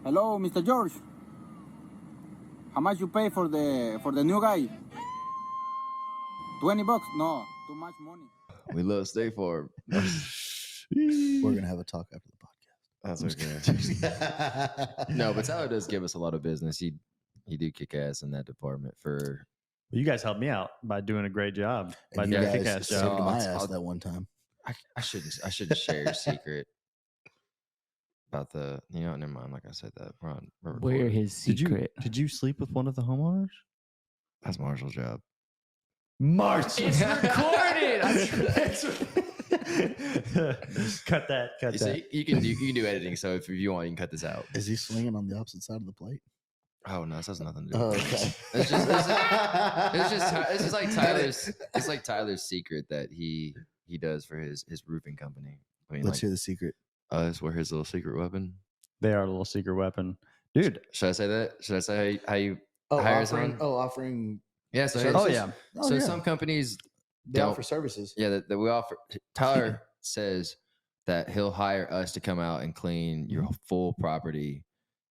Hello, Mr. George. How much you pay for the new guy? $20? No, too much money. We love State Farm. We're gonna have a talk after the podcast. That's okay. No, but Tyler does give us a lot of business. He do kick ass in that department for. Well, you guys helped me out by doing a great job. By And you doing a guys kick-ass saved job. my ass that one time. I shouldn't share your secret about the. Never mind. Like I said that we're Where recording. his secret? Did you sleep with one of the homeowners? That's Marshall's job. Marshall. It's recorded. Cut that. So you can do editing. So if you want, you can cut this out. Is he swinging on the opposite side of the plate? Oh no, this has nothing to do. Oh, with okay. It's just like Tyler's. It's like Tyler's secret that he does for his roofing company. I mean, Let's hear the secret. That's where his little secret weapon. They are a little secret weapon, dude. Should I say that? Should I say how you hire someone? Offering. Yeah. So services? Oh yeah. So some companies They don't offer services. Yeah, that we offer. Tyler says that he'll hire us to come out and clean your full property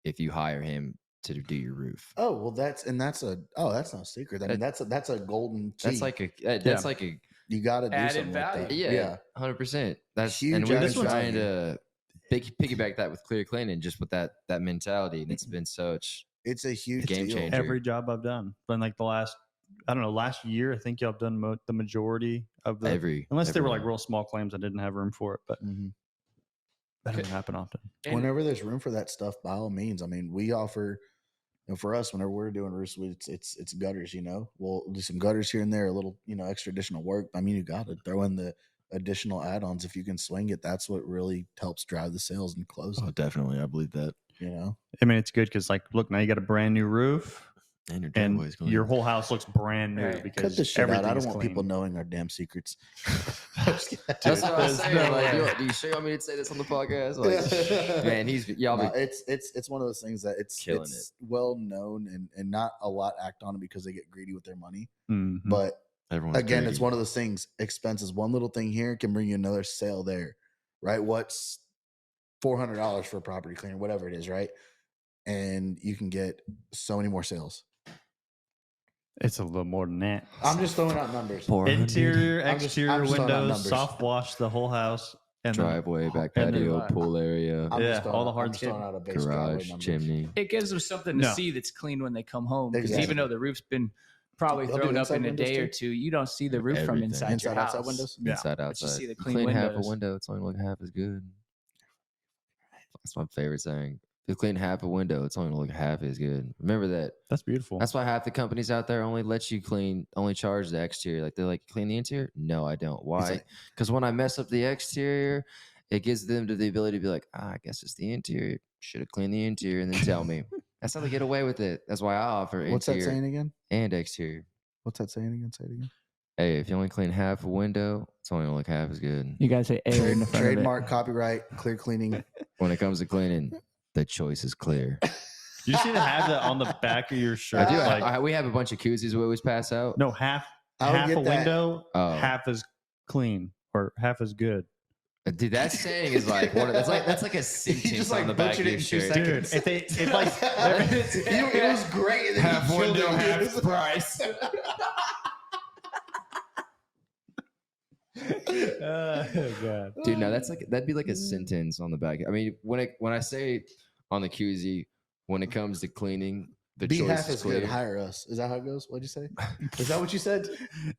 if you hire him to do your roof. Oh well, that's no secret. I mean, that's a golden key. That's like a you got to do Added something value. like that. yeah, 100%. That's Huge and we're added just trying value. to piggyback that with clear cleaning, just with that mentality, and it's been such. It's a huge Game deal. changer. Every job I've done, but like the last year, I think y'all have done the majority of the unless they were like everyone. real small claims, I didn't have room for it, but Mhm. that doesn't happen often. Whenever there's room for that stuff, by all means. I mean, we offer. For us, whenever we're doing roofs, it's gutters. We'll do some gutters here and there, a little extra additional work. I mean, you got to throw in the additional add-ons if you can swing it. That's what really helps drive the sales and close. Oh, definitely, I believe that. I mean, it's good because like, look, now you got a brand new roof, And your and driveway's clean. your whole house looks brand new Right. because Cut this shit out. I don't everything's want clean. people knowing our damn secrets. That's what I was There's saying. no Like, way. do you sure you want me to say this on the podcast? Like, man, y'all No, be it's one of those things that it's Killing well known and not a lot act on it because they get greedy with their money. Mhm. But everyone's again, it's greedy. one of those things. Expenses, one little thing here can bring you another sale there, right? What's $400 for a property cleaner, whatever it is, right? And you can get so many more sales. It's a little more than that. I'm just throwing out numbers. Interior, I'm just throwing out windows, numbers. soft wash the whole house, and then- driveway, back and then patio, what? pool area, I'm Yeah, just throwing all the out- hard I'm just shit. throwing out a base driveway garage, numbers. chimney. It gives them something to No. see that's clean when they come home. Because Exactly. even though the roof's been probably They'll do thrown up inside in a windows day or too? two, you don't see the roof from Everything. inside your Inside, house. outside windows. Yeah. Inside, But you outside. see the You clean clean half a windows. window, it's only look half as good. That's my favorite saying. If you clean half a window, it's only look half as good. Remember that. That's beautiful. That's why half the companies out there only let you only charge the exterior. Like they're like, clean the interior? No, I don't. Why? like- Because when I mess up the exterior, it gives them the ability to be like, I guess it's the interior. Should have cleaned the interior and then tell me. That's how they get away with it. That's why I offer What's that interior saying again? and exterior. What's that saying again? Say it again. Hey, if you only clean half a window, it's only gonna look half as good. You guys say air in the front Trademark, copyright, clear cleaning. When it comes to cleaning, the choice is clear. You just need to have that on the back of your shirt. I do. Like, We have a bunch of koozies we always pass out. no, half I would a get that. window, Oh. half as clean or half as good. Dude, that saying is like that's like a sentence just, like, on the back of butchered it your in 2 shirt. seconds. Dude, if like it was great. And then half you killed window, it. half price. Oh god. Dude, no, that'd be like a sentence on the back. I mean, when I say on the koozie, when it comes to cleaning, the Be choice half is as clear. good. Hire us. Is that how it goes? What'd you say? Is that what you said?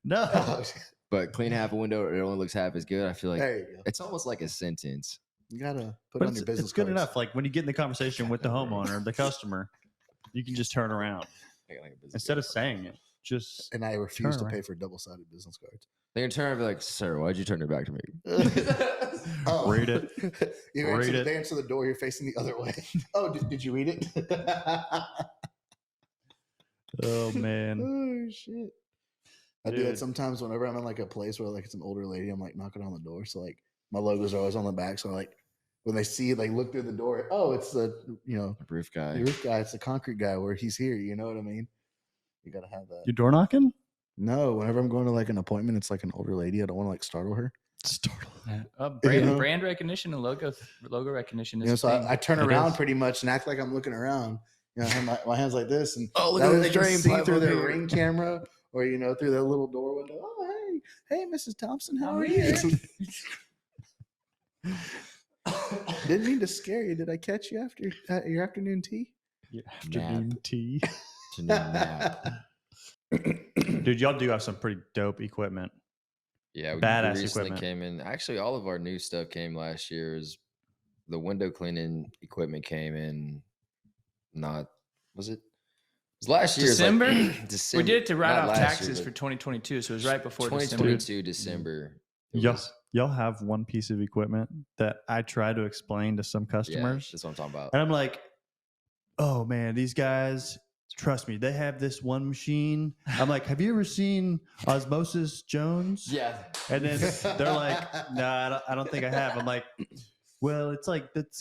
No. But clean half a window, it only looks half as good. I feel like There you go. it's almost like a sentence. You gotta put it But on it's, your business it's good cards. enough. Like when you get in the conversation with the homeowner, the customer, you can just turn around instead of saying it. Just And I refuse Turn to pay around. for double-sided business cards. They're gonna turn and be like, "Sir, why'd you turn it back to me?" Oh. read it. You Read answer, it. They answer the door. You're facing the other way. Oh, did you read it? Oh man. Oh shit! I do Dude. that sometimes whenever I'm in like a place where like it's an older lady. I'm like knocking on the door, so like my logos are always on the back. So like when they see it, like look through the door. Oh, it's the Roof guy. the roof guy. It's the concrete guy. Where he's here. You know what I mean? You gotta have that. You door knocking? No, whenever I'm going to like an appointment, it's like an older lady. I don't want to like startle her. Brand recognition and logo recognition is. So I turn It around is. pretty much and act like I'm looking around. I have my hands like this, and Oh, look that at way this they can drain see pipe through over their here. ring camera or through their little door window. Oh, hey, Mrs. Thompson, how I'm are here. you? Didn't mean to scare you. Did I catch you after your afternoon tea? Your afternoon tea. Nap. Dude, y'all do have some pretty dope equipment. Yeah, we Badass recently equipment. came in. Actually, all of our new stuff came last year. Is the window cleaning equipment came in? Was it last year? December? December. We did it to write Not off last taxes year, for but 2022, so it was right before 2022 December. It was- Y'all have one piece of equipment that I try to explain to some yeah, customers. that's what I'm talking about. And I'm like, oh man, these guys, trust me, they have this one machine. I'm like, have you ever seen Osmosis Jones? Yeah, And then they're like, no, I don't think I have. I'm like, well, it's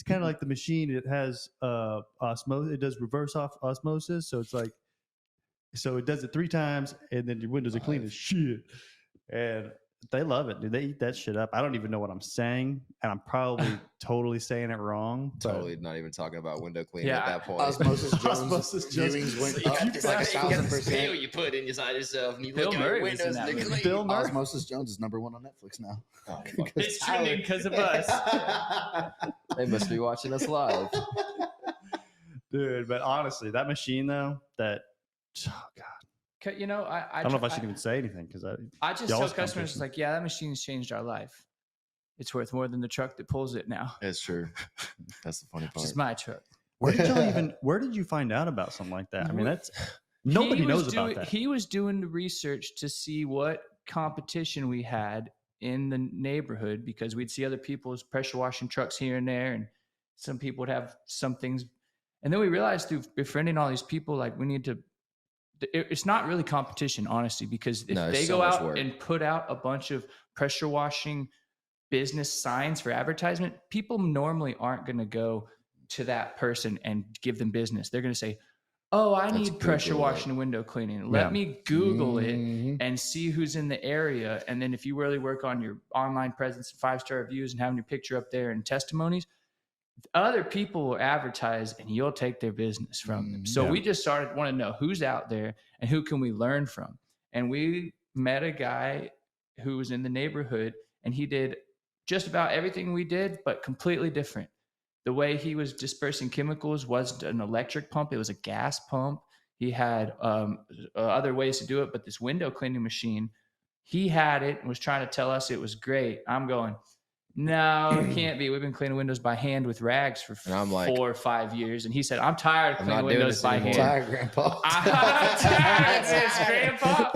kind of like the machine. It has osmosis. It does reverse off osmosis. So it's like, so it does it 3 times, and then your windows are clean as shit. And they love it, dude. They eat that shit up. I don't even know what I'm saying, and I'm probably totally saying it wrong. but- totally not even talking about window cleaning Yeah, at that point. Osmosis Jones Osmosis Jones. viewings went So you up got this, like you got this 1,000%. pail you put inside yourself, and you Bill look at Murray your was in windows. that And they're movie. clean. Bill Murray. Osmosis Jones is number 1 on Netflix now. Oh, fuck. It's trending because of us. They must be watching us live. dude. But honestly, that machine though, I I don't know if I should even say anything because I just y'all's tell customers, competition. it's like, yeah, that machine's changed our life. It's worth more than the truck that pulls it now. That's true. That's the funny It's part. just my truck. where did you find out about something like that? I mean, that's nobody He was knows about doing- that. He was doing the research to see what competition we had in the neighborhood because we'd see other people's pressure washing trucks here and there, and some people would have some things. And then we realized through befriending all these people, like we need to. It's not really competition, honestly, because if No, it's they so go much out work. and put out a bunch of pressure washing business signs for advertisement, people normally aren't going to go to that person and give them business. They're going to say, oh, I Let's need pressure Google it. washing and window cleaning. Let Yeah. me Google it Mhm. and see who's in the area. And then if you really work on your online presence, 5-star reviews, and having your picture up there and testimonies, other people will advertise and you'll take their business from them. So Yeah. we just started wanting to know who's out there and who can we learn from. And we met a guy who was in the neighborhood and he did just about everything we did, but completely different. The way he was dispersing chemicals wasn't an electric pump. It was a gas pump. He had other ways to do it, but this window cleaning machine, he had it and was trying to tell us it was great. I'm going, no, it can't be. We've been cleaning windows by hand with rags for And I'm like, 4 or 5 years. And he said, I'm tired of I'm cleaning not doing windows this by anymore. hand. Tired, Grandpa. I'm tired, says Grandpa.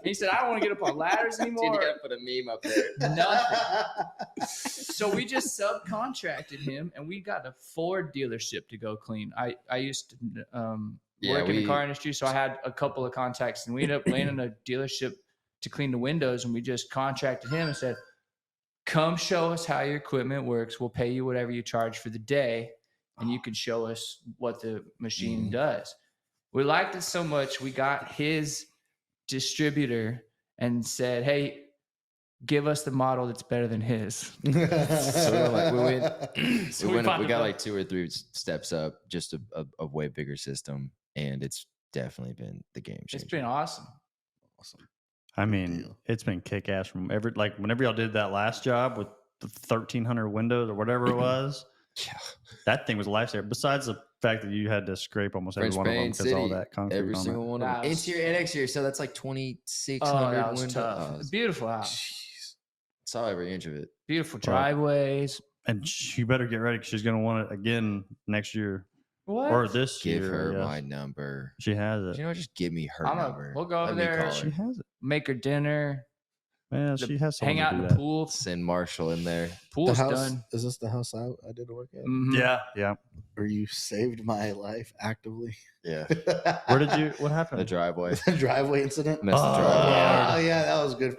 He said, I don't want to get up on ladders dude, you anymore. gotta put a meme up there. Nothing. So we just subcontracted him and we got a Ford dealership to go clean. I used to work in the car industry, so I had a couple of contacts and we ended up landing a dealership to clean the windows, and we just contracted him and said, come show us how your equipment works. We'll pay you whatever you charge for the day, and you can show us what the machine does. We liked it so much, we got his distributor and said, hey, give us the model that's better than his. So we're like, So we found got a- like 2 or 3 steps up, just a way bigger system, and it's definitely been the game changer. It's been awesome. Awesome. I Good mean, deal. it's been kick ass from whenever y'all did that last job with the 1,300 windows or whatever it was. Yeah. That thing was a lifesaver. Besides the fact that you had to scrape almost every French one of them Pain because all City, that concrete every on it. single one of them, That was- interior and exterior. So that's like 2,600 Oh, that was windows. tough. Oh, Beautiful house. jeez. Saw every inch of it. Beautiful Well, driveways. And you better get ready because she's going to want it again next year What? or this Give year. her I guess. my number. She has it. You know, just give me her number. We'll go over Let me there. call She her. has it. Make her dinner. Yeah, the- she has hang someone out to in do the that. pool. Send Marshall in there. Pool's the house, done. Is this the house I did work at? Mhm. Yeah, yeah. Where you saved my life actively? Yeah. Where did you? What The happened? driveway. The driveway incident? Messed the Oh, driveway up. Oh, yeah, that was good.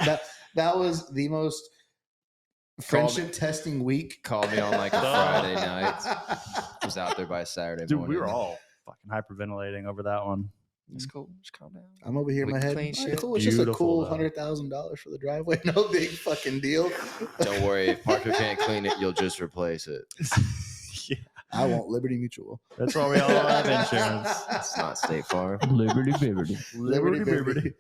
That was the most friendship testing week. Called me on like a Friday night. Was out there by Saturday Dude, morning. we were all fucking hyperventilating over that one. It's cool. Just calm down. I'm over here in We my can head. clean "All shit." cool. It's just a Beautiful, cool though. $100,000 for the driveway. No big fucking deal. Don't worry. If Parker can't clean it, you'll just replace it. Yeah, I want Liberty Mutual. that's why we all have insurance. It's not State Farm. Liberty. Liberty.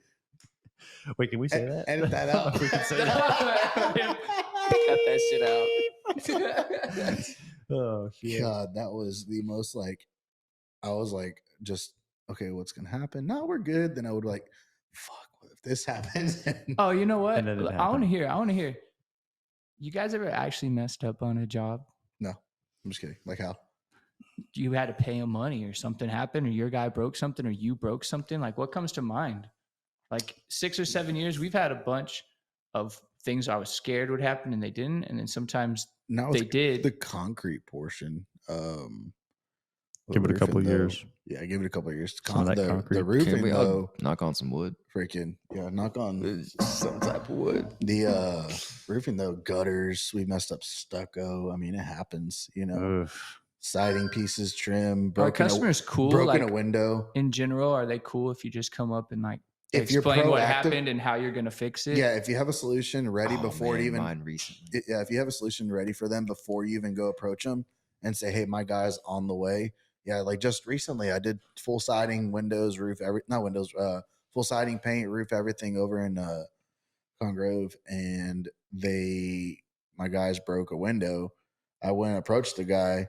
Wait, can we say that? Edit that out. We can say that. Cut that shit out. Oh shit. God, that was the most like, I was like, just, okay, what's going to happen? No, we're good. Then I would like, fuck, what if this happens? Oh, you know what? And then it I want to happened. hear. You guys ever actually messed up on a job? No, I'm just kidding. Like how? You had to pay him money or something happened or your guy broke something or you broke something? Like what comes to mind? Like 6 or 7 years, we've had a bunch of things I was scared would happen and they didn't. And then sometimes Now they did. the concrete portion. Give it a couple of roofing, though, years. Yeah, give it a couple of years. Some of that The concrete. Can roofing we though, knock on some wood? freaking knock on Some type of wood. the roofing though. Gutters, we messed up stucco. I mean, it happens. You know, Ugh. siding pieces, trim, Are broken. customers cool? Broken Like a window. in general, are they cool if you just come up and like If you're explain what proactive- happened and how you're going to fix it? Yeah, if you have a solution ready Oh, before it man, even. mine recently. Yeah, if you have a solution ready for them before you even go approach them and say, "Hey, my guy's on the way." Yeah, like just recently, I did full siding, windows, roof, full siding, paint, roof, everything over in Congrove, and my guys broke a window. I went and approached the guy.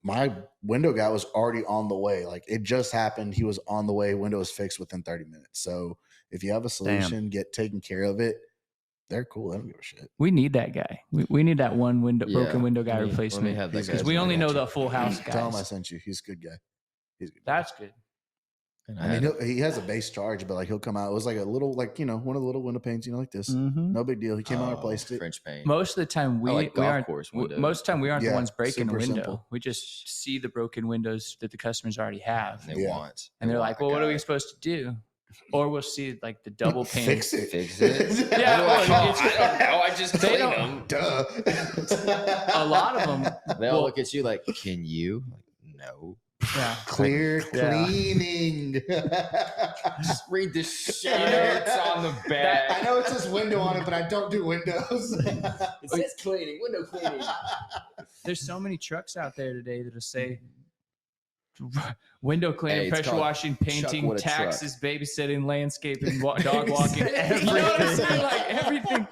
My window guy was already on the way. Like it just happened. He was on the way. Window was fixed within 30 minutes. So if you have a solution, get taken care of it. They're cool. They don't give a shit. We need that guy. We need that one broken Yeah, window guy let me replacement. have that Because guy Because as we my only guy. know the full house Tell him I guys. sent you. He's a good guy. He's a good guy. That's good. And I mean, he has a base charge, but like he'll come out. It was like a little, like one of the little window panes, like this. Mhm. No big deal. He came out and replaced it. French paint. Most of the time we, like we golf aren't course w- windows. most of the time we aren't the Yeah, ones breaking a super window. simple. We just see the broken windows that the customers already have. They Yeah. want. And they're like, well, what are we supposed to do? Or we'll see like the double pane. Fix it. Fix it? Yeah, What do well, I it's- don't know. I just they clean don't- them. Duh. A lot of them. They all well, look at you like, can you? Like, no. yeah. Clear Yeah. cleaning. Just read the shit on the I back. know it says window on it, but I don't do windows. It says cleaning, window cleaning. There's so many trucks out there today that'll say window cleaning, Hey, it's pressure called washing, painting, What a Truck. taxes, babysitting, landscaping, dog walking, Everything. You know what I'm saying? Like everything.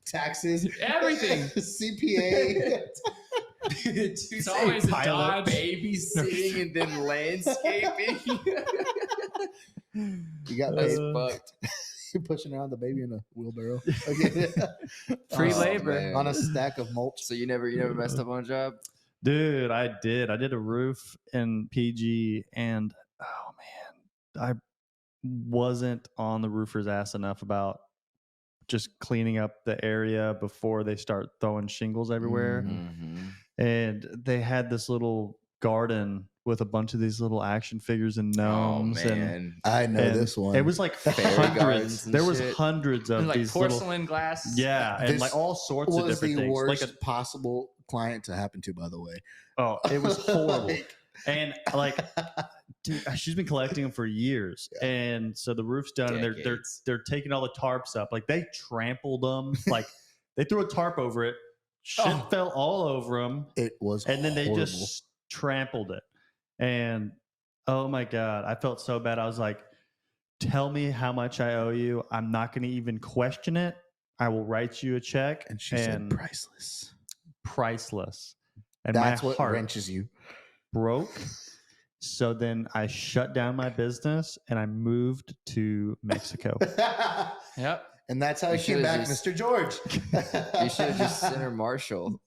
Taxes. Everything. CPA. It's always a pilot, Dodge. babysitting, and then landscaping. You got That's paid. fucked. You're pushing around the baby in a wheelbarrow. Okay. Free Oh, labor. man. On a stack of mulch. So you never messed up on a job? Dude, I did. I did a roof in PG, and oh man, I wasn't on the roofer's ass enough about just cleaning up the area before they start throwing shingles everywhere. Mm-hmm. And they had this little garden with a bunch of these little action figures and Oh gnomes, and man. I know and this one. it was like Fairy hundreds. gardens and There was shit. hundreds of And like these little, porcelain glass. yeah, and This like all sorts of was different the things. worst Like possible client to happen to, by the way. oh, it was horrible. Like, And like, dude, she's been collecting them for years, and so the roof's done, and Decades. they're taking all the tarps up. Like they trampled them, like they threw a tarp over it, shit Oh. fell all over them, it was and then they horrible. just trampled it. And oh my god, I felt so bad. I was like, "Tell me how much I owe you. I'm not going to even question it. I will write you a check." And she said priceless. priceless. And That's my what heart wrenches you. broke. So then I shut down my business and I moved to Mexico. Yep. And that's how You he came should've back, just- Mr. George. You should have just sent her Marshall.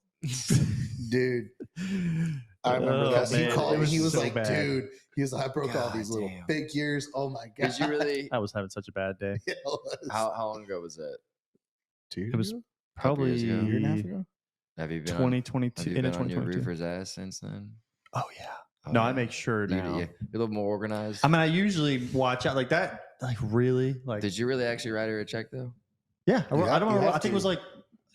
Dude, I remember Oh, that. He man, called it me. was He was so like, bad. dude, he was like, I broke all God these little damn. figures. Oh my God. Did you really? I was having such a bad day. It was How long ago was that? 2 years It was ago? Probably years ago. A year and a half ago? Have you been 2022. have you Into been on your 2022. roofer's ass since then? Oh, yeah. Oh, No, yeah. I make sure You- now. You're a little more organized. I mean, I usually watch out like that. Like, really? Like, Did you really actually write her a check though? yeah. I You don't have remember. I to. think it was like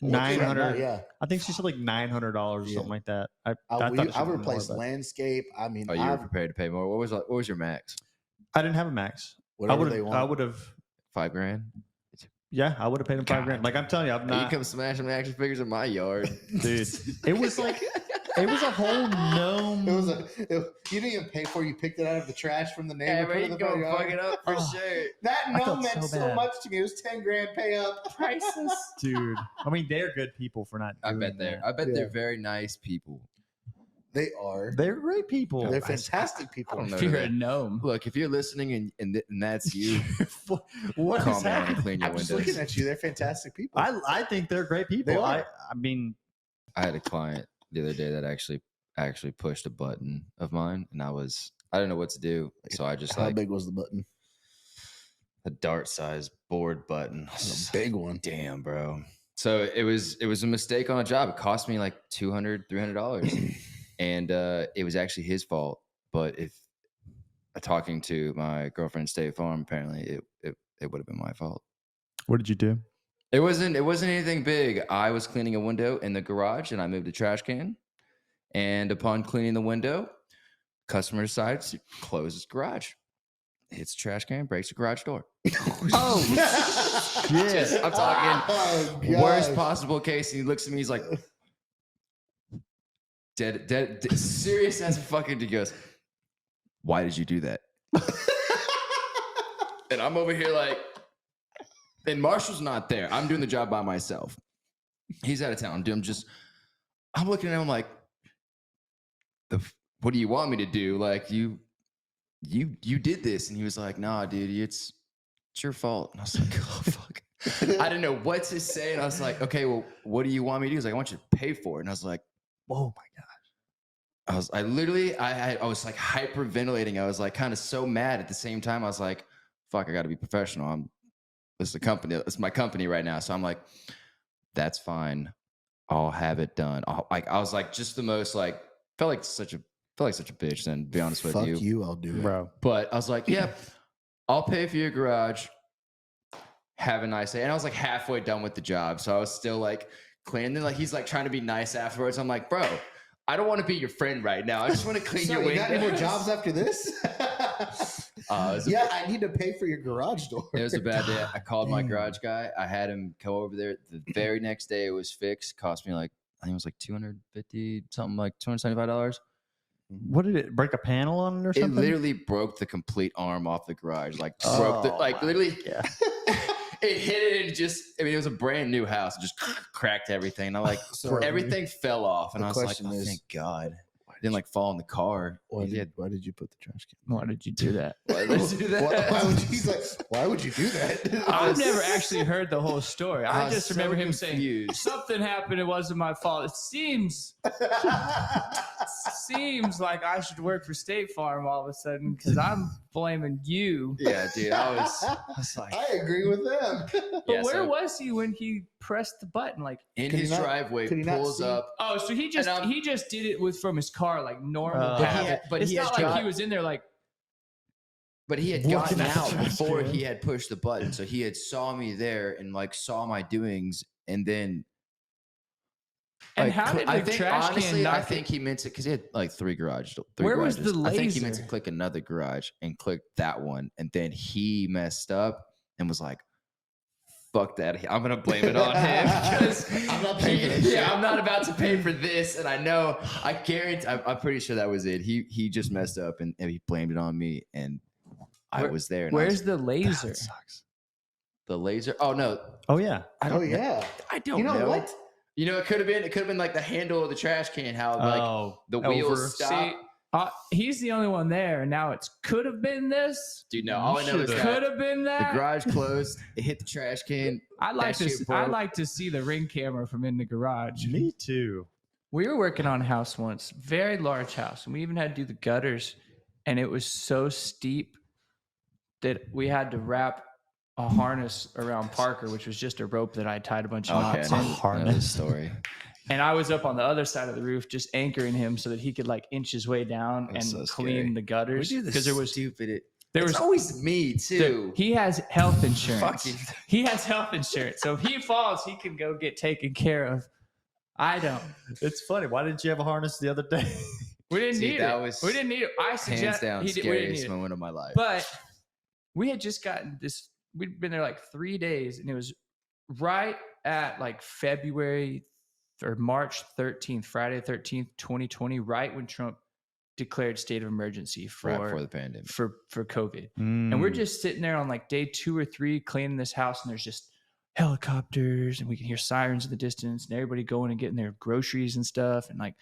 Well, 900. Yeah. I think she said like $900 or Yeah. something like that. I I thought it should would be more, replace but- landscape. I mean, Oh, you were prepared to pay more. What was your max? I didn't have a max. Whatever they want. I would have. $5,000. Yeah, I would have paid him $5,000. Like I'm telling you, I'm You not. come smashing action figures in my yard, Dude, it was like it was a whole gnome. You didn't even pay for it. You picked it out of the trash from the neighbor. you go fuck it up for Oh. sure. That I gnome felt meant so so bad. much to me. It was $10,000 pay up. Priceless. Dude. I mean, they're good people for not. I doing bet they're. that. I bet Yeah. they're very nice people. They are. They're great people. They're fantastic people. I don't know. If you're a that. gnome. Look, if you're listening and that's you, What call is me on happening? and clean your I'm just windows. looking at you. They're fantastic people. I think they're great people. They are. I mean, I had a client the other day that actually pushed a button of mine, and I didn't know what to do, so I just How like big was the button? a dart-sized board button. It's a big one. Damn, bro. So it was a mistake on a job. It cost me like $200-$300, and it was actually his fault. But if talking to my girlfriend State Farm, apparently it would have been my fault. what did you do? It wasn't anything big. I was cleaning a window in the garage, and I moved a trash can. And upon cleaning the window, customer decides to close his garage. Hits the trash can, breaks the garage door. Oh, Just, I'm talking Oh, worst gosh. possible case. And he looks at me, he's like, dead serious as a fucking. He goes, "Why did you do that?" And I'm over here like, and Marshall's not there. I'm doing the job by myself. He's out of town. I'm looking at him like, what do you want me to do? Like you did this. And he was like, nah, dude, it's your fault. And I was like, oh, fuck. I didn't know what to say. And I was like, okay, well, what do you want me to do? He's like, I want you to pay for it. And I was like, oh my god. I was like hyperventilating. I was like kind of so mad at the same time. I was like, fuck, I got to be professional. This is my company right now. So I'm like, that's fine. I'll have it done. I was like, just the most like, felt like such a bitch. Then, to be honest with Fuck you, you, I'll do it. Bro. but I was like, yep, I'll pay for your garage. Have a nice day. And I was like halfway done with the job, so I was still like cleaning. Then like he's like trying to be nice afterwards. I'm like, bro, I don't want to be your friend right now. I just want to clean So your you windows. got any more jobs after this? Yeah, I need to pay for your garage door. It was a bad day. I called my Damn. garage guy. I had him go over there. The very next day, it was fixed. Cost me like, I think it was like $250, something like $275. What did it break a panel on it or It something? literally broke the complete arm off the garage. Like broke the, Oh, like my literally. God. It hit it and just. I mean, it was a brand new house. It just cracked everything. And I like So everything fell off, and the I was like, question oh, is, thank God. It didn't like fall in the car. Why Yeah. did you put the trash can? Why did you do that? Why did you do that? Why would you, he's like, why would you do that? I've never actually heard the whole story. I was just so remember him saying confused. something happened. It wasn't my fault. It seems like I should work for State Farm all of a sudden because I'm blaming you. Yeah, dude. I was like, I agree with them. But Yeah, where so- was he when he pressed the button? Like, in Could he his not- driveway, could he not pulls see? up. oh, so he just And, he just did it from his car, like normal. But he path. had- but it's he not had like got- he was in there like. But he had Looking gotten at the out trash before can. he had pushed the button. So he had saw me there and like saw my doings. And then And like, how did I the think, trash honestly, can? I Not think he meant to, because he had like three garages. Where was the I think he meant to laser? click another garage and click that one. And then he messed up and was like, fuck that. I'm going to blame it on him. Because I'm not paying for this shit. I'm not about to pay for this. And I guarantee, I'm pretty sure that was it. He just messed up and he blamed it on me. And I was there. And Where's the that laser? sucks. The laser? Oh, no. Oh yeah. I Oh don't know. yeah. I don't You know what? You know, it could have been like the handle of the trash can, how like the wheels stop. See, he's the only one there. Now it's could have been this. Dude, no, all I know is Should've. Could that have been the that. garage closed, it hit the trash can. I like that to. shit I broke. like to see the ring camera from in the garage. Me too. We were working on a house once, very large house, and we even had to do the gutters, and it was so steep that we had to wrap a harness around Parker, which was just a rope that I tied a bunch of Okay, knots I in. know this Harness. story. And I was up on the other side of the roof, just anchoring him so that he could like inch his way down and That's so clean scary. the gutters Because there was stupid. there It's was always me too. he has health insurance. Fucking- He has health insurance, so if he falls, he can go get taken care of. I don't. It's funny. Why didn't you have a harness the other day? We didn't See, need that it. was We didn't need it. I hands suggest down we didn't need scariest it. moment of my life. But we had just gotten this. We'd been there like 3 days, and it was right at like February or March 13th, Friday the 13th, 2020, right when Trump declared state of emergency right before the pandemic. for COVID. And we're just sitting there on like day 2 or 3 cleaning this house, and there's just helicopters, and we can hear sirens in the distance, and everybody going and getting their groceries and stuff. And like,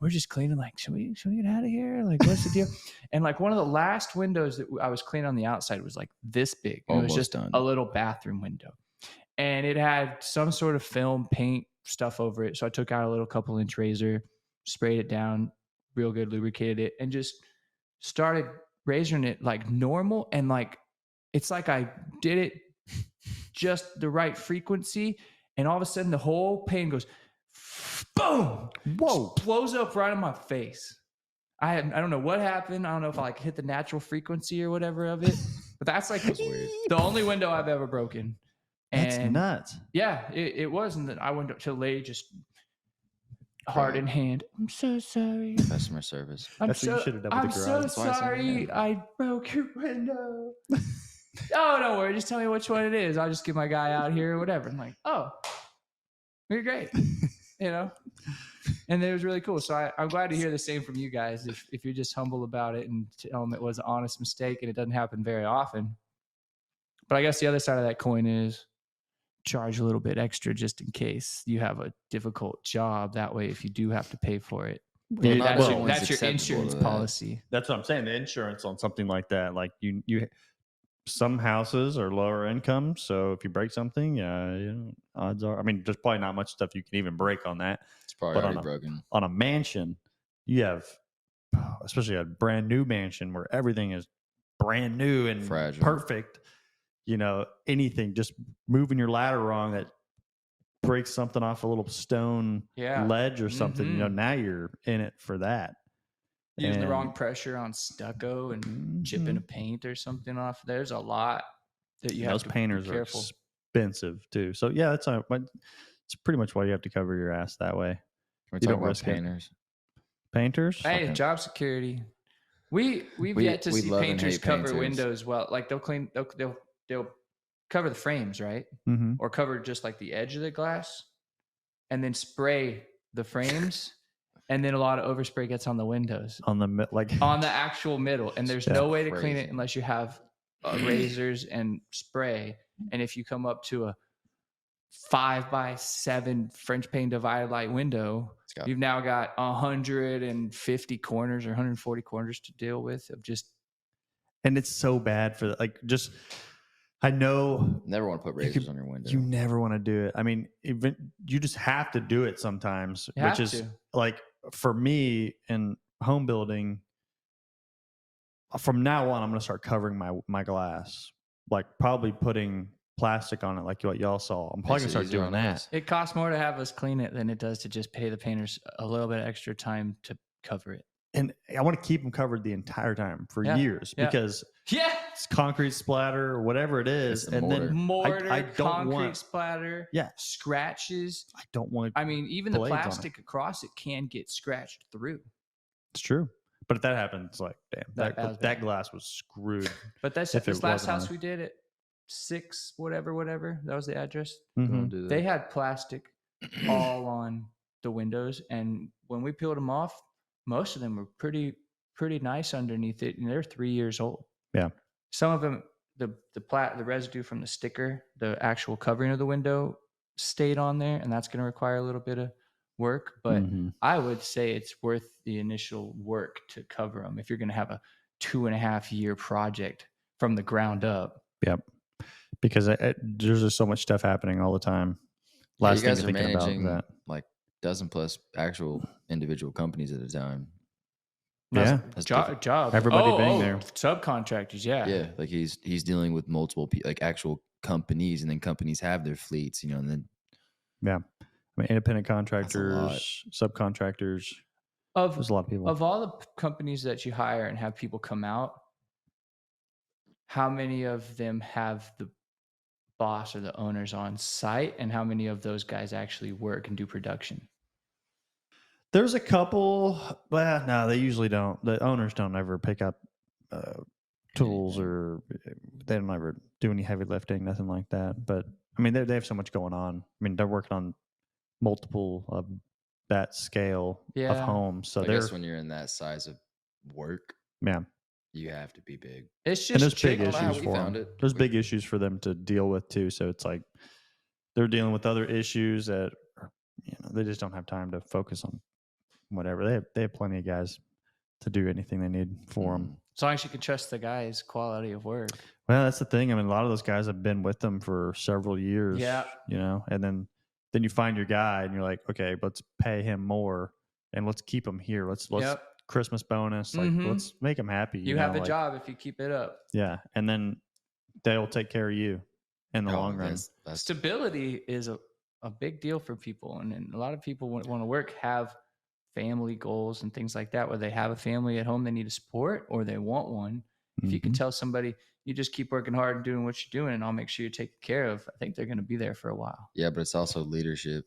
we're just cleaning, like, should we get out of here? Like, what's the deal? And like one of the last windows that I was cleaning on the outside was like this big. And it was just done. a little bathroom window. And it had some sort of film paint stuff over it. So I took out a little couple inch razor, sprayed it down real good, lubricated it, and just started razoring it like normal. And like, it's like I did it just the right frequency. And all of a sudden the whole pane goes, boom, Whoa. just blows up right in my face. I don't know what happened. I don't know if I like hit the natural frequency or whatever of it, but that's like the only window I've ever broken. That's And nuts. yeah, it was. And then I went up to the lady, just heart in hand. I'm so sorry. Customer service. That's what you should have done with I'm the so garage. sorry. I broke your window. Oh, don't worry. Just tell me which one it is. I'll just get my guy out here or whatever. I'm like, oh, you're great. You know? And it was really cool. So I'm glad to hear the same from you guys. If you're just humble about it and tell them it was an honest mistake, and it doesn't happen very often. But I guess the other side of that coin is charge a little bit extra just in case you have a difficult job. That way, if you do have to pay for it, Well, not that's everyone's your acceptable insurance to that. policy. That's what I'm saying. The insurance on something like that, like you some houses are lower income, so if you break something, odds are. I mean, there's probably not much stuff you can even break on that. It's probably But already broken. On a mansion, you have, especially a brand new mansion where everything is brand new and Fragile. perfect. You know, anything, just moving your ladder wrong that breaks something off a little stone ledge or something. You know, now you're in it for that. Using the wrong pressure on stucco and chipping a paint or something off. There's a lot that you have those to painters be careful. are expensive too. So yeah, it's pretty much why you have to cover your ass that way. We're You talking don't about risk it. painters. Painters? Hey, Okay. job security. We've yet to we see love and painters hate cover painters. windows well. Like they'll cover the frames, right? Mm-hmm. Or cover just like the edge of the glass, and then spray the frames, and then a lot of overspray gets on the windows, On the on the actual middle. And there's no way to clean crazy. it unless you have razors and spray. And if you come up to a 5x7 French pane divided light window, you've now got 150 corners or 140 corners to deal with of just. and it's so bad for I know Never want to put razors on your window. you never want to do it. I mean, you just have to do it sometimes, You which have is to. like for me in home building. From now on, I'm going to start covering my glass, like probably putting plastic on it, like what y'all saw. I'm probably going to start doing that. It costs more to have us clean it than it does to just pay the painters a little bit extra time to cover it. And I want to keep them covered the entire time for years because it's concrete splatter or whatever it is. It's the And mortar. then Mortar, I don't concrete want, splatter, scratches. I don't want. I mean, even the blades on it. plastic across it can get scratched through. It's true. But if that happens, like, damn, That was that bad. glass was screwed. But that's If this it last wasn't house on. we did at 6 whatever. That was the address. Mhm. Don't do that. They had plastic all on the windows, and when we peeled them off, most of them were pretty nice underneath it, and they're 3 years old. Yeah. Some of them, the residue from the sticker, the actual covering of the window, stayed on there, and that's going to require a little bit of work. But Mhm. I would say it's worth the initial work to cover them if you're going to have a 2.5 year project from the ground up. Yep. Because there's just so much stuff happening all the time. Yeah, Last you guys thing are you're thinking managing about that. like dozen plus actual individual companies at a time. Yeah. That's Job. Everybody being there. Subcontractors. Yeah. Yeah, like he's dealing with multiple like actual companies, and then companies have their fleets, and then Yeah. I mean, independent a lot. contractors, subcontractors. Of There's a lot of people. Of all the companies that you hire and have people come out, how many of them have the boss or the owners on site, and how many of those guys actually work and do production? There's a couple, but no, they usually don't. The owners don't ever pick up tools or they don't ever do any heavy lifting, nothing like that. But I mean, they have so much going on. I mean, they're working on multiple of that scale of homes. So I guess when you're in that size of work, you have to be big. It's just and there's big issues for found them. it. There's big issues for them to deal with too. So it's like they're dealing with other issues that they just don't have time to focus on whatever. They have plenty of guys to do anything they need for them. As long as you can trust the guy's quality of work. Well, that's the thing. I mean, a lot of those guys have been with them for several years. Yeah. And then you find your guy and you're like, okay, let's pay him more and let's keep him here. Let's Christmas bonus. Like, let's make him happy. You have a job if you keep it up. Yeah. And then they'll take care of you in the long run. Stability is a big deal for people. And a lot of people want to work, have family goals and things like that, where they have a family at home they need to support or they want one. If you can tell somebody, you just keep working hard and doing what you're doing and I'll make sure you're taken care of, I think they're going to be there for a while. Yeah, but it's also leadership.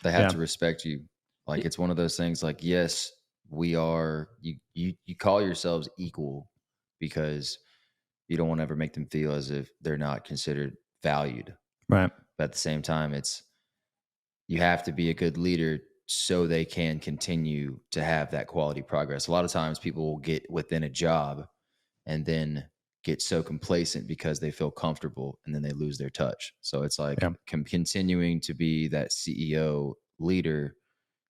They have to respect you. Like, it's one of those things like, yes, we are, you call yourselves equal because you don't want to ever make them feel as if they're not considered valued. Right. But at the same time, you have to be a good leader so they can continue to have that quality progress. A lot of times people will get within a job and then get so complacent because they feel comfortable and then they lose their touch. So it's like continuing to be that CEO leader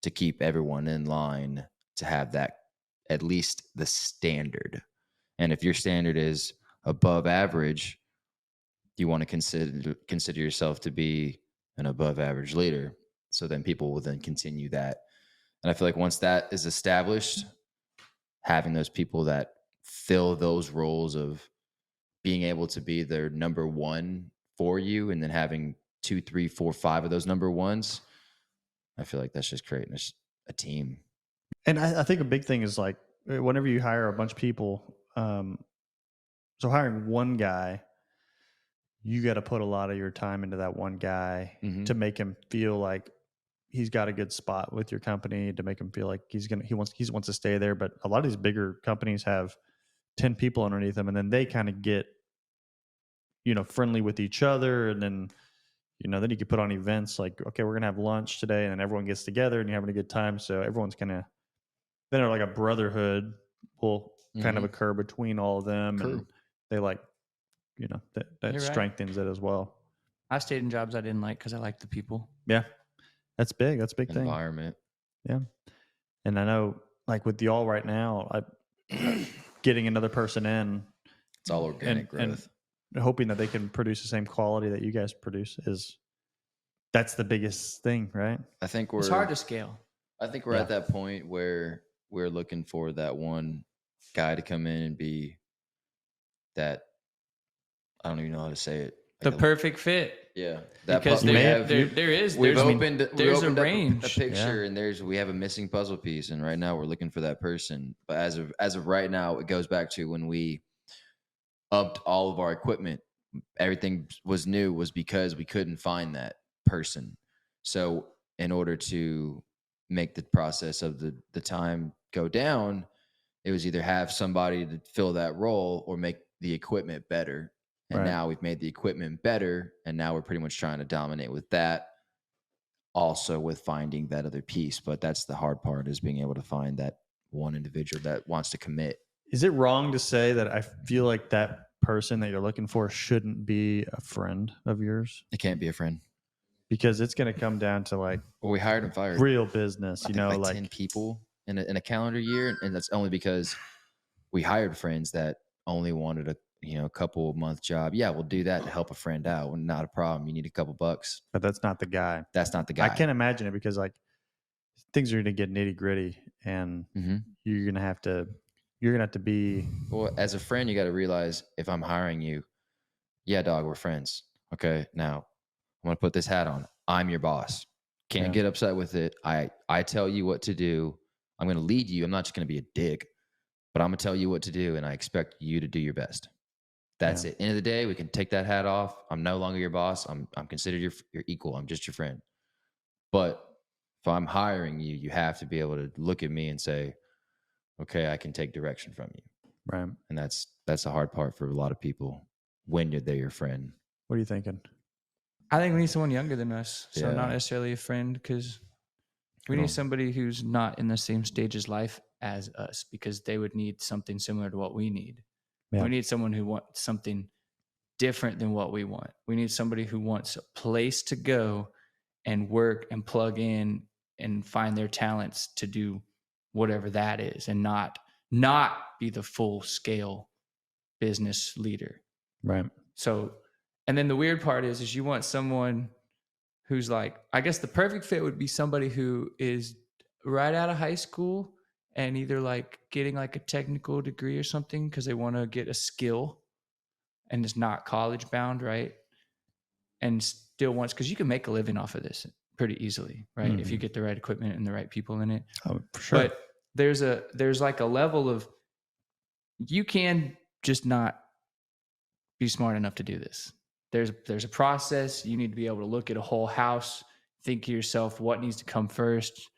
to keep everyone in line to have that, at least the standard. And if your standard is above average, you want to consider yourself to be an above average leader. So then people will then continue that. And I feel like once that is established, having those people that fill those roles of being able to be their number one for you and then having 2, 3, 4, 5 of those number ones, I feel like that's just creating a team. And I think a big thing is like whenever you hire a bunch of people, so hiring one guy, you got to put a lot of your time into that one guy to make him feel like he's got a good spot with your company, to make him feel like he wants to stay there. But a lot of these bigger companies have 10 people underneath them, and then they kind of get, friendly with each other. And then, then you could put on events like, okay, we're going to have lunch today. And then everyone gets together and you're having a good time. So everyone's then like a brotherhood will kind of occur between all of them. Cool. And they like, that strengthens it as well. I stayed in jobs I didn't like because I liked the people. Yeah. That's big. That's a big thing. Environment. Yeah. And I know, like with y'all right now, getting another person in. It's all organic growth. And hoping that they can produce the same quality that you guys produce that's the biggest thing, right? I think it's hard to scale. I think we're at that point where we're looking for that one guy to come in and be that, I don't even know how to say it. Like the perfect fit. Yeah. Because there's opened a range. A picture and we have a missing puzzle piece. And right now we're looking for that person. But as of right now, it goes back to when we upped all of our equipment. Everything was new was because we couldn't find that person. So in order to make the process of the time go down, it was either have somebody to fill that role or make the equipment better. And now we've made the equipment better, and now we're pretty much trying to dominate with that, also with finding that other piece. But that's the hard part, is being able to find that one individual that wants to commit. Is it wrong to say that I feel like that person that you're looking for shouldn't be a friend of yours? It can't be a friend. Because it's going to come down to like we hired and fired real business, like 10 people in a calendar year. And that's only because we hired friends that only wanted a couple month job. Yeah, we'll do that to help a friend out. Well, not a problem. You need a couple bucks. But that's not the guy. That's not the guy. I can't imagine it because like things are going to get nitty gritty and you're going to have to be. Well, as a friend, you got to realize if I'm hiring you, yeah, dog, we're friends. Okay. Now I'm going to put this hat on. I'm your boss. Can't get upset with it. I tell you what to do. I'm going to lead you. I'm not just going to be a dick, but I'm going to tell you what to do. And I expect you to do your best. That's it. End of the day, we can take that hat off. I'm no longer your boss. I'm considered your equal. I'm just your friend. But if I'm hiring you, you have to be able to look at me and say, okay, I can take direction from you. Right. And that's the hard part for a lot of people when they're your friend. What are you thinking? I think we need someone younger than us. So Yeah. not necessarily a friend, because we need somebody who's not in the same stage of life as us, because they would need something similar to what we need. Yeah. We need someone who wants something different than what we want. We need somebody who wants a place to go and work and plug in and find their talents to do whatever that is, and not be the full scale business leader. Right. So, and then the weird part is you want someone who's like, I guess the perfect fit would be somebody who is right out of high school and either like getting like a technical degree or something because they want to get a skill and it's not college bound, right? And still wants, because you can make a living off of this pretty easily, right? If you get the right equipment and the right people in it. Oh, for sure. But there's like a level of, you can just not be smart enough to do this. There's a process. You need to be able to look at a whole house, think to yourself, what needs to come first?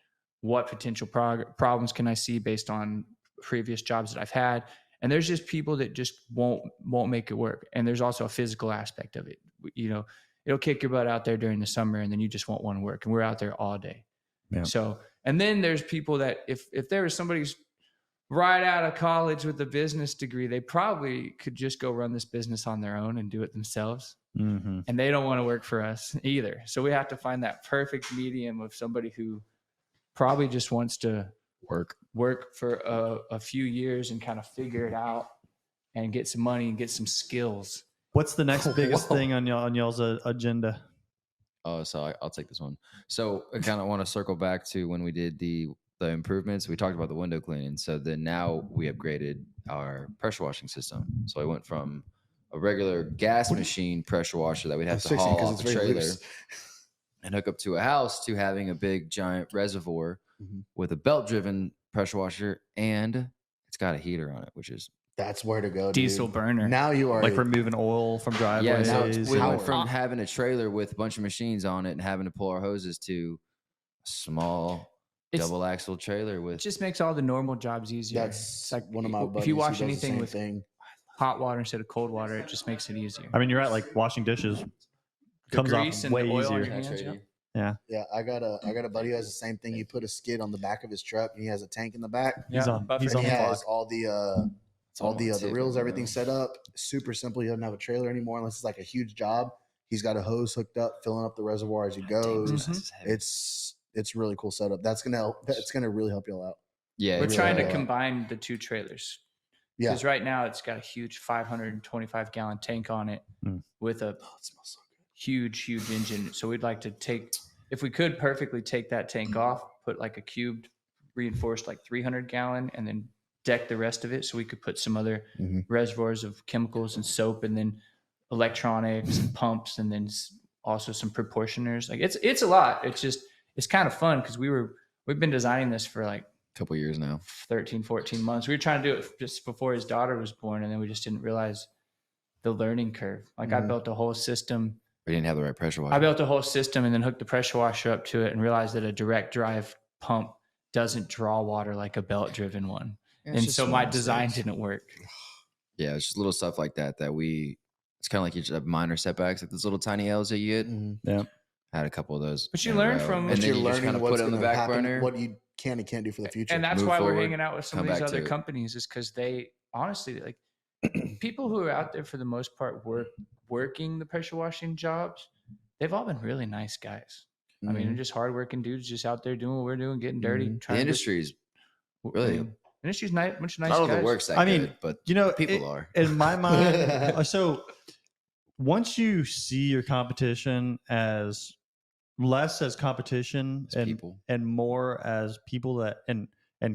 What potential problems can I see based on previous jobs that I've had? And there's just people that just won't make it work. And there's also a physical aspect of it. You know, it'll kick your butt out there during the summer and then you just won't want to work. And we're out there all day. Yeah. So, and then there's people that if there was somebody's right out of college with a business degree, they probably could just go run this business on their own and do it themselves. Mm-hmm. And they don't want to work for us either. So we have to find that perfect medium of somebody who probably just wants to work for a few years and kind of figure it out and get some money and get some skills. What's the next biggest thing on y'all's agenda? Oh, so I'll take this one. So I kind of want to circle back to when we did the improvements. We talked about the window cleaning. So then now we upgraded our pressure washing system. So I went from a regular gas machine pressure washer that we'd have to haul off the trailer and hook up to a house to having a big giant reservoir with a belt-driven pressure washer, and it's got a heater on it, which is that's where to go. Diesel dude. burner. Now you are Like removing oil from driveways. yeah. now So it's we power. went from having a trailer with a bunch of machines on it and having to pull our hoses to a small double axle trailer with. It just makes all the normal jobs easier. That's It's like one of my buddies. if you who wash does the anything same with thing. hot water instead of cold water, it just makes it easier. I mean, you're right. Like washing dishes The comes grease off and way the oil on easier. your hands, That's right. Yeah. Yeah, I got a buddy who has the same thing. You put a skid on the back of his truck, and he has a tank in the back. He's on. He's on He the has clock. all the reels, everything set up. Super simple. He doesn't have a trailer anymore unless it's like a huge job. He's got a hose hooked up, filling up the reservoir as he goes. It's really cool setup. That's gonna help. That's gonna really help y'all out. Yeah, We're it's, trying to uh, combine the two trailers. Yeah, Because right now it's got a huge 525 gallon tank on it with a it smells so good. huge engine. So we'd like to take, if we could perfectly take that tank off, put like a cubed reinforced like 300 gallon and then deck the rest of it. So we could put some other reservoirs of chemicals and soap and then electronics and pumps and then also some proportioners. Like it's a lot. It's kind of fun because we've been designing this for like a couple years now. 13, 14 months. We were trying to do it just before his daughter was born. And then we just didn't realize the learning curve. Like I built a whole system. We didn't have the right pressure washer. I built a whole system and then hooked the pressure washer up to it and realized that a direct drive pump doesn't draw water like a belt driven one. Yeah, And so my design didn't work. Yeah, it's just little stuff like that it's kind of like you just have minor setbacks, like those little tiny L's that you get. Yeah. I had a couple of those. But you in a learn row. from- and But then you're you just learning kind of what's put it on the gonna back happen, burner. what you can and can't do for the future. And that's Move why we're forward, hanging out with some of come these back to other it. companies is because they honestly, like people who are out there for the most part working the pressure washing jobs, they've all been really nice guys. I mean, they're just hardworking dudes just out there doing what we're doing, getting dirty. The trying to- industry is really industry's nice, bunch of nice not all guys. the work's that I mean, good, but You know, people are. in my mind. So once you see your competition as less as competition It's and people. and more as people that and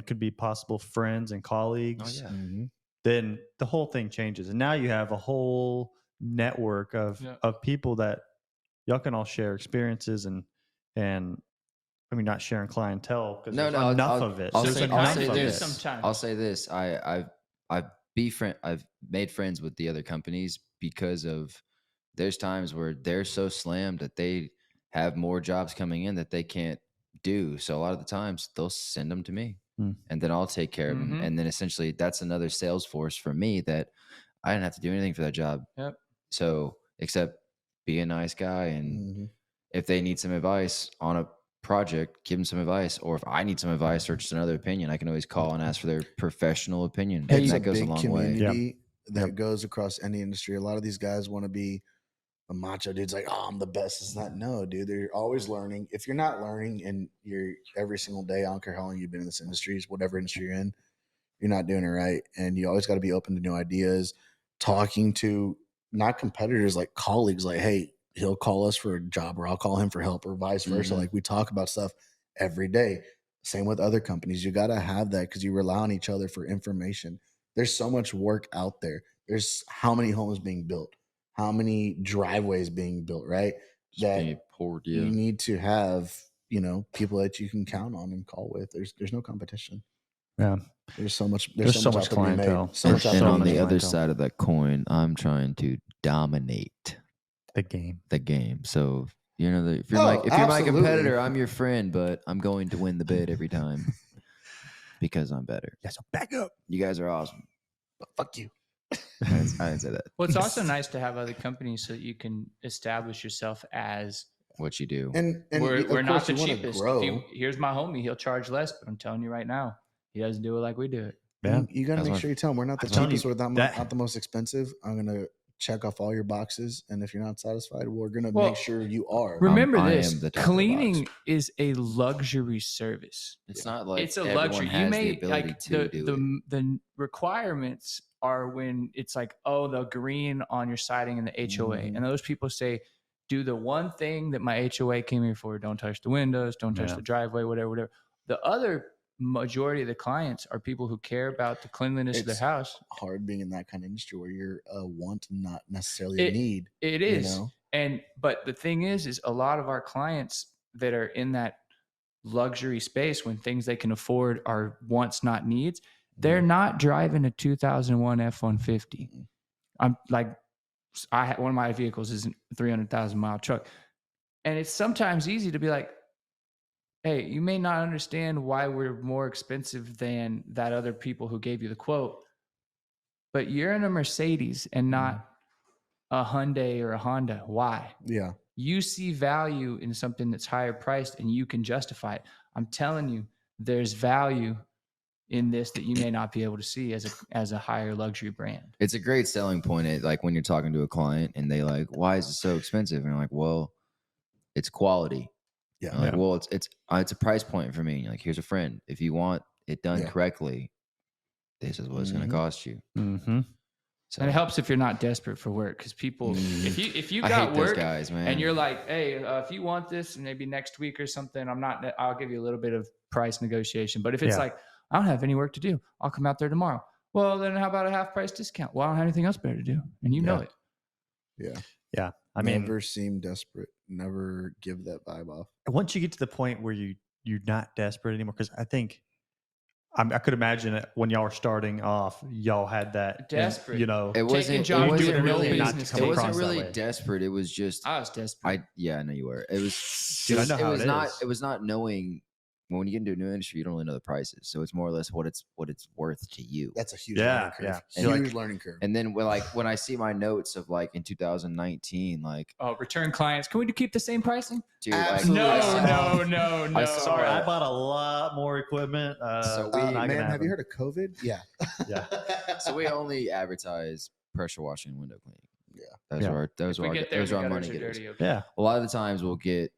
could be possible friends and colleagues, Oh yeah. then the whole thing changes. And now you have a whole network of people that y'all can all share experiences and I mean not sharing clientele because No, there's no, enough I'll- of it. I'll There's say- enough I'll say of this. it. Sometimes. I'll say this. I've made friends with the other companies because of there's times where they're so slammed that they have more jobs coming in that they can't do. So a lot of the times they'll send them to me, Hmm. and then I'll take care of them. And then essentially that's another sales force for me that I didn't have to do anything for that job. Yep. So except be a nice guy, and if they need some advice on a project, give them some advice. Or if I need some advice or just another opinion, I can always call and ask for their professional opinion. And It's that a goes a big long way. community that goes across any industry. A lot of these guys want to be a macho dude's like, oh, I'm the best. It's not. No, dude. They're always learning. If you're not learning and you're every single day, I don't care how long you've been in this industry, whatever industry you're in, you're not doing it right. And you always got to be open to new ideas, talking to not competitors, like colleagues, like, hey, he'll call us for a job or I'll call him for help or vice versa. Like we talk about stuff every day. Same with other companies. You got to have that because you rely on each other for information. There's so much work out there. There's how many homes being built, how many driveways being built, right? That you need to have, people that you can count on and call with. There's no competition. Yeah. There's so much clientele. And on the other side of that coin, I'm trying to dominate the game. So if you're my competitor, I'm your friend, but I'm going to win the bid every time because I'm better. Yeah, so back up. You guys are awesome. But fuck you. I didn't say that. Well, it's also nice to have other companies so that you can establish yourself as what you do. And we're not the cheapest. Here's my homie. He'll charge less, but I'm telling you right now, he doesn't do it like we do it. Yeah. You got to make sure you tell him we're not the cheapest, we're not the most expensive. I'm going to check off all your boxes. And if you're not satisfied, we're going to make sure you are. Remember this, cleaning is a luxury service. It's not like it's a luxury. You may like the requirements are when it's like, oh, the green on your siding and the HOA. And those people say, do the one thing that my HOA came here for. Don't touch the windows, don't touch the driveway, whatever. The other majority of the clients are people who care about the cleanliness of their house. Hard being in that kind of industry where you're a want, not necessarily a need. It is. But the thing is a lot of our clients that are in that luxury space when things they can afford are wants, not needs, they're not driving a 2001 F-150. I'm like, one of my vehicles is a 300,000 mile truck. And it's sometimes easy to be like, hey, you may not understand why we're more expensive than that other people who gave you the quote, but you're in a Mercedes and not a Hyundai or a Honda. Why? Yeah. You see value in something that's higher priced and you can justify it. I'm telling you, there's value in this that you may not be able to see as a higher luxury brand. It's a great selling point. Like when you're talking to a client and they like, why is it so expensive? And you're like, well, it's quality. Yeah. Like, well, it's a price point for me. And you're like, here's a friend. If you want it done correctly, this is what it's going to cost you. So, and it helps if you're not desperate for work, because people, if you got work, guys, man. And you're like, hey, if you want this, maybe next week or something, I'll give you a little bit of price negotiation. But if it's like, I don't have any work to do, I'll come out there tomorrow. Well, then how about a half price discount? Well, I don't have anything else better to do, and you know it. Yeah. I mean, never seem desperate. Never give that vibe off. Once you get to the point where you're not desperate anymore, because I think I could imagine it when y'all were starting off, y'all had that desperate. It wasn't really desperate. It was just I was desperate. I know you were. It was not knowing. When you get into a new industry, you don't really know the prices, so it's more or less what it's worth to you. That's a huge learning curve. Huge learning curve. And then when I see my notes of like in 2019, like return clients, can we keep the same pricing? Dude, no. Sorry, I bought a lot more equipment. Have you heard of COVID? Yeah. So we only advertise pressure washing and window cleaning. Yeah, those are our money getters. Okay. Yeah, a lot of the times we'll get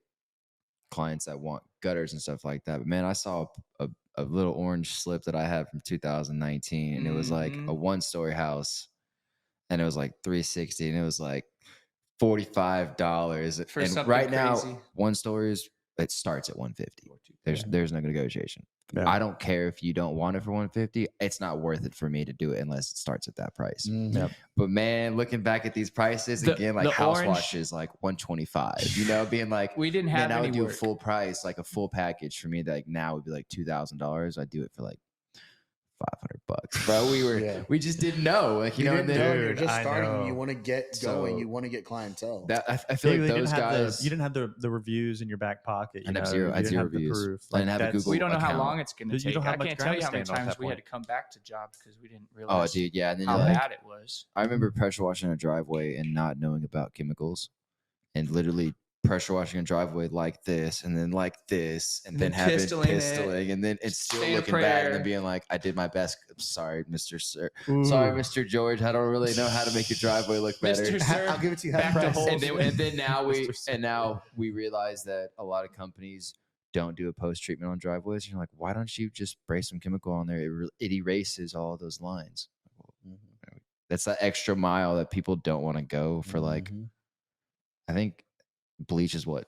clients that want gutters and stuff like that. But man, I saw a little orange slip that I had from 2019, and it was like a 1-story house, and it was like $360, and it was like $45. For and right crazy. Now, 1 story it starts at $150. There's no negotiation. Yeah. I don't care if you don't want it for $150. It's not worth it for me to do it unless it starts at that price. Yep. But man, looking back at these prices again, like house washes, like $125. Being like, we didn't have. I would any do work. a full price, like a full package for me. That like now would be like $2,000. I do it for like $500. bro. We just didn't know, like, you know, and then, you're just I starting. know. You want to get going. So- you want to get clientele. that I feel like you those didn't have guys. you didn't have the reviews in your back pocket. I You had know, zero- you I had didn't zero have the reviews. proof. I didn't have a that's- Google We don't know how account. long it's going to You take. don't have I much can't tell you how many grandstand at times that we had point. to come back to jobs because we didn't Oh, realize dude, yeah. And then how you're like, bad it was. I remember pressure washing a driveway and not knowing about chemicals, and literally pressure washing a driveway like this, and then like this, and then having pistoling, and then it's still saying a looking back and prayer. then being like, I did my best. Sorry, Mr. Sir. Ooh. Sorry, Mr. George. I don't really know how to make your driveway look better. Mr. Sir, I'll give it to you. back Half to price. whole. And then Mr. now we realize that a lot of companies don't do a post treatment on driveways. You're like, why don't you just spray some chemical on there? It erases all those lines. That's that extra mile that people don't want to go for. Like, I think bleach is what,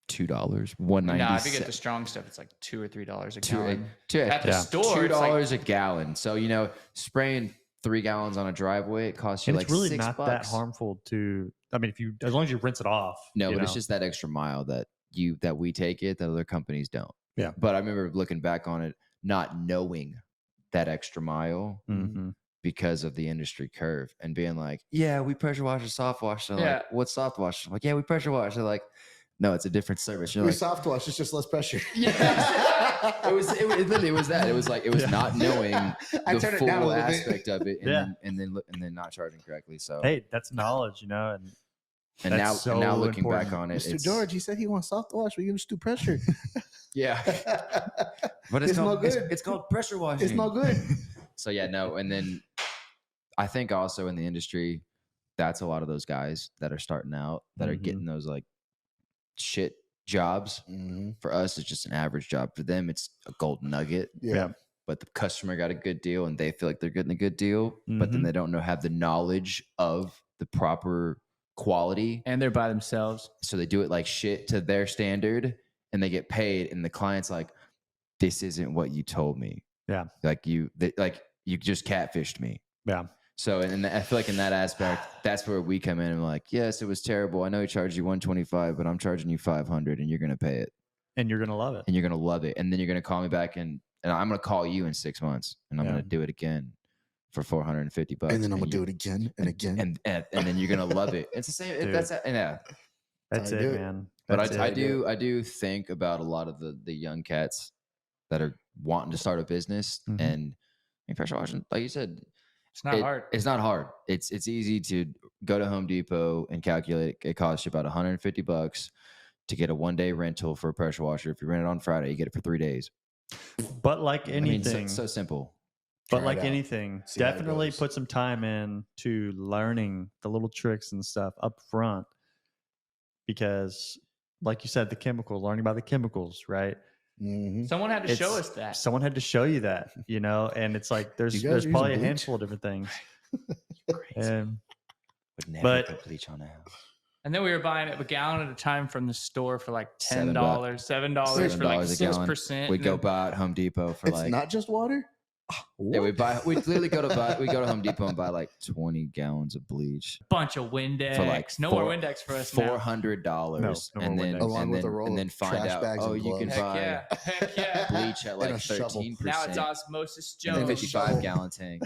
$2, $1.90. Nah, if you get the strong stuff, it's like $2 or $3 a gallon. At At the store, it's $2 like, a gallon. So, you know, spraying 3 gallons on a driveway, it costs you And like it's really $6. not that harmful to. I mean, as long as you rinse it off. No, you but know. it's just that extra mile that we take it that other companies don't. Yeah. But I remember looking back on it, not knowing that extra mile Mhm. because of the industry curve and being like, yeah, we pressure wash and soft wash. They're Yeah. like, what's soft wash? I'm like, yeah, we pressure wash. They're like, no, it's a different service. You're We like, soft wash. It's just less pressure. it was that. It was like, it was not knowing I the turned it full down a little bit. aspect of it, and Yeah. then not charging correctly. So Hey, that's knowledge, you know, and now that's so looking important. back on it, Mr. it's, George, he said he wants soft wash. We just do pressure. yeah, but It's called, no good. It's called pressure washing. It's no good. So yeah, no, and then I think also in the industry, that's a lot of those guys that are starting out that are Mhm. getting those like shit jobs. For us, it's just an average job. For them, it's a gold nugget. Yeah. But the customer got a good deal, and they feel like they're getting a good deal, but then Mhm. they don't have the knowledge of the proper quality, and they're by themselves. so they do it like shit to their standard, and they get paid, and the client's like, "This isn't what you told me." Yeah. Like you just catfished me. Yeah. So, and I feel like in that aspect, that's where we come in and like, yes, it was terrible. I know he charged you $125, but I'm charging you $500, and you're gonna pay it, And you're gonna love it. and you're gonna love it, and then you're gonna call me back, and I'm gonna call you in 6 months, and I'm Yeah. gonna do it again for $450, And then I'm going to do it again and again. and then you're gonna love it. It's the same. Dude. That's yeah. That's how I it, do it. man. But That's I it. do think about a lot of the young cats that are wanting to start a business, Mhm. and pressure washing, like you said, It's not hard. It's not hard. It's easy to go to Home Depot and calculate. It costs you about $150 to get a 1-day rental for a pressure washer. If you rent it on Friday, you get it for 3 days. But like I mean, anything, so simple. Try but it like out. anything, See how it definitely goes. put some time in to learning the little tricks and stuff up front. Because, like you said, learning about the chemicals, right? Someone had to show It's- us that. Someone had to show you that, you know, and it's like You guys there's are probably a using bleach? handful of different things. And Would never But- put bleach on a house. And then we were buying it a gallon at a time from the store for like $7. $7 for like $7 a gallon. 6%. We and go then- buy at Home Depot for It's like not just water? yeah. We literally go to Home Depot and buy like 20 gallons of bleach bunch of Windex. for like no more Windex for us now. $400, No more and then Windex. Along with a roll and then of find trash out bags and you can gloves. buy Heck yeah. bleach at And like a shovel. 13%. Now it's Osmosis and then Jones. 55 gallon tank.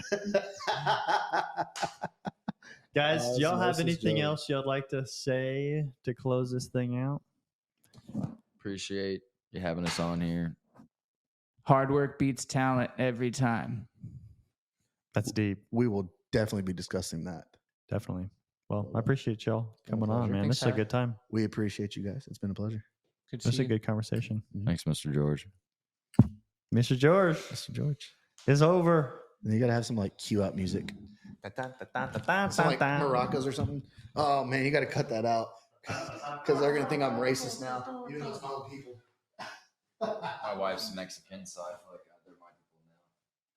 guys, do y'all have Osmosis anything Jones. else y'all like to say to close this thing out? Appreciate you having us on here. Hard work beats talent every time. That's deep, We will definitely be discussing that. definitely. Well, I appreciate y'all coming on, pleasure. man. Thanks, This is a Ty. good time. We appreciate you guys. It's been a pleasure. Good to This is see a you. good conversation. Thanks, Mr. George. Mr. George Mr. George. is over. And you got to have some like cue out music. Some like maracas or something. Oh man, you got to cut that out because they're going to think I'm racist now. Even though it's my own people. My wife's Mexican, so I feel like